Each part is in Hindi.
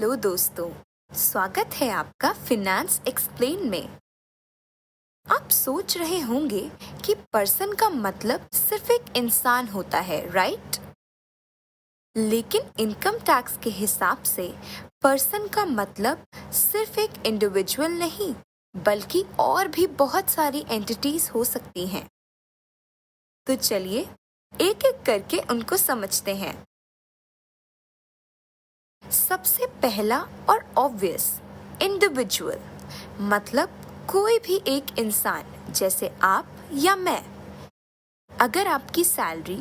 हेलो दोस्तों, स्वागत है आपका फिनेंस एक्सप्लेन में। आप सोच रहे होंगे कि पर्सन का मतलब सिर्फ एक इंसान होता है, राइट? लेकिन इनकम टैक्स के हिसाब से पर्सन का मतलब सिर्फ एक इंडिविजुअल नहीं, बल्कि और भी बहुत सारी एंटिटीज हो सकती हैं। तो चलिए एक एक करके उनको समझते हैं। सबसे पहला और ऑब्वियस, इंडिविजुअल मतलब कोई भी एक इंसान, जैसे आप या मैं। अगर आपकी सैलरी,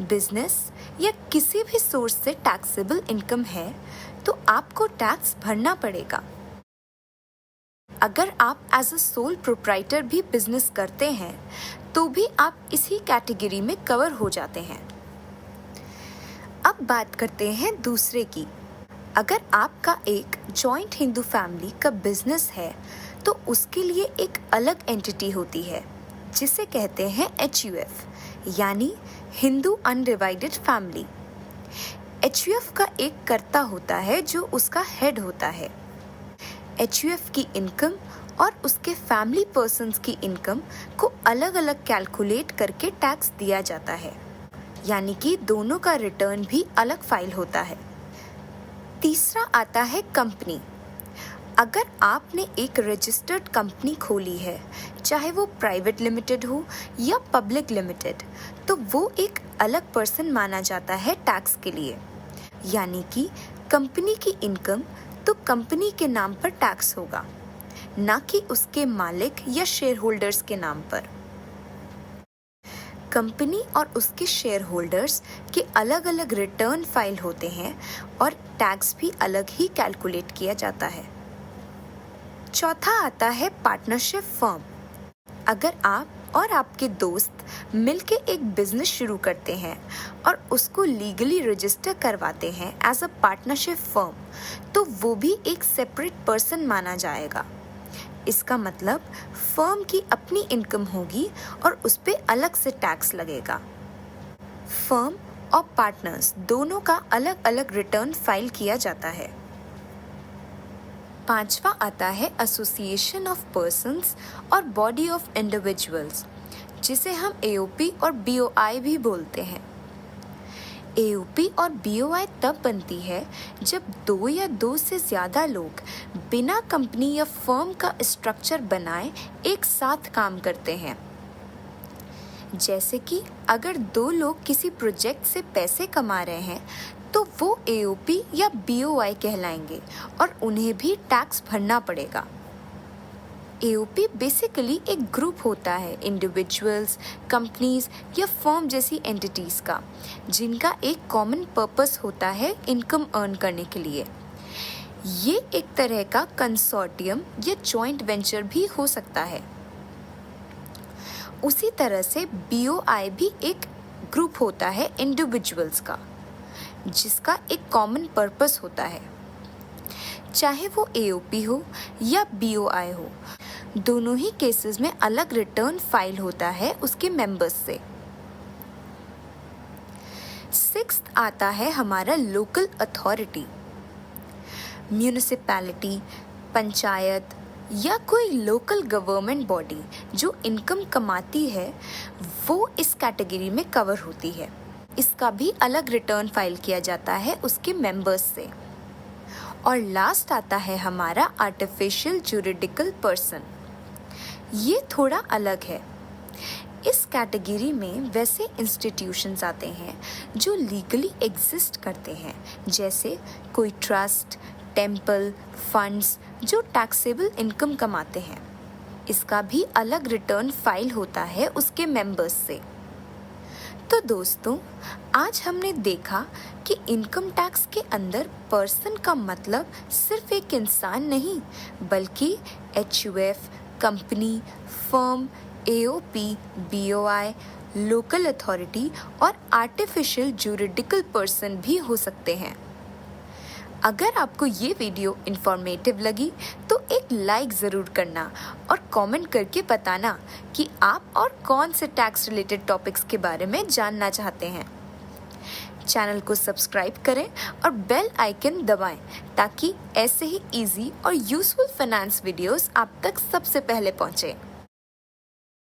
बिजनेस या किसी भी सोर्स से टैक्सेबल इनकम है तो आपको टैक्स भरना पड़ेगा। अगर आप एज अ सोल प्रोप्राइटर भी बिजनेस करते हैं तो भी आप इसी कैटेगरी में कवर हो जाते हैं। अब बात करते हैं दूसरे की। अगर आपका एक जॉइंट हिंदू फैमिली का बिजनेस है तो उसके लिए एक अलग एंटिटी होती है जिसे कहते हैं HUF, यानी हिंदू अनडिवाइडेड फैमिली। HUF का एक कर्ता होता है जो उसका हेड होता है। HUF की इनकम और उसके फैमिली पर्सन्स की इनकम को अलग अलग कैलकुलेट करके टैक्स दिया जाता है, यानी कि दोनों का रिटर्न भी अलग फाइल होता है। तीसरा आता है कंपनी। अगर आपने एक रजिस्टर्ड कंपनी खोली है, चाहे वो प्राइवेट लिमिटेड हो या पब्लिक लिमिटेड, तो वो एक अलग पर्सन माना जाता है टैक्स के लिए, यानी कि कंपनी की इनकम तो कंपनी के नाम पर टैक्स होगा, ना कि उसके मालिक या शेयर होल्डर्स के नाम पर। कंपनी और उसके शेयर होल्डर्स के अलग अलग रिटर्न फाइल होते हैं और टैक्स भी अलग ही कैलकुलेट किया जाता है। चौथा आता है पार्टनरशिप फर्म। अगर आप और आपके दोस्त मिलके एक बिजनेस शुरू करते हैं और उसको लीगली रजिस्टर करवाते हैं एज अ पार्टनरशिप फर्म, तो वो भी एक सेपरेट पर्सन माना जाएगा। इसका मतलब फर्म की अपनी इनकम होगी और उस पे अलग से टैक्स लगेगा। फर्म और पार्टनर्स दोनों का अलग अलग रिटर्न फाइल किया जाता है। पांचवा आता है एसोसिएशन ऑफ पर्सन्स और बॉडी ऑफ इंडिविजुअल्स, जिसे हम AOP और BOI भी बोलते हैं। AOP और BOI तब बनती है जब दो या दो से ज़्यादा लोग बिना कंपनी या फर्म का स्ट्रक्चर बनाए एक साथ काम करते हैं। जैसे कि अगर दो लोग किसी प्रोजेक्ट से पैसे कमा रहे हैं तो वो AOP या BOI कहलाएंगे और उन्हें भी टैक्स भरना पड़ेगा। AOP बेसिकली एक ग्रुप होता है इंडिविजुअल्स, कंपनीज या फर्म जैसी एंटिटीज का, जिनका एक कॉमन पर्पस होता है इनकम अर्न करने के लिए। ये एक तरह का कंसोर्टियम या जॉइंट वेंचर भी हो सकता है। उसी तरह से BOI भी एक ग्रुप होता है इंडिविजुअल्स का, जिसका एक कॉमन पर्पस होता है। चाहे वो AOP हो या BOI हो, दोनों ही केसेस में अलग रिटर्न फाइल होता है उसके मेंबर्स से। सिक्स्थ आता है हमारा लोकल अथॉरिटी। म्यूनिसिपैलिटी, पंचायत या कोई लोकल गवर्नमेंट बॉडी जो इनकम कमाती है वो इस कैटेगरी में कवर होती है। इसका भी अलग रिटर्न फाइल किया जाता है उसके मेंबर्स से। और लास्ट आता है हमारा आर्टिफिशियल जुरिडिकल पर्सन। ये थोड़ा अलग है। इस कैटेगरी में वैसे इंस्टीट्यूशंस आते हैं जो लीगली एग्जिस्ट करते हैं, जैसे कोई ट्रस्ट, टेम्पल, फंड्स जो टैक्सेबल इनकम कमाते हैं। इसका भी अलग रिटर्न फाइल होता है उसके मेंबर्स से। तो दोस्तों, आज हमने देखा कि इनकम टैक्स के अंदर पर्सन का मतलब सिर्फ एक इंसान नहीं, बल्कि HUF, company, firm, AOP, BOI, local authority और आर्टिफिशियल जुरिडिकल पर्सन भी हो सकते हैं। अगर आपको ये वीडियो इन्फॉर्मेटिव लगी तो एक लाइक ज़रूर करना और कमेंट करके बताना कि आप और कौन से टैक्स रिलेटेड टॉपिक्स के बारे में जानना चाहते हैं। चैनल को सब्सक्राइब करें और बेल आइकन दबाएं ताकि ऐसे ही इजी और यूजफुल फाइनेंस वीडियोस आप तक सबसे पहले पहुंचे।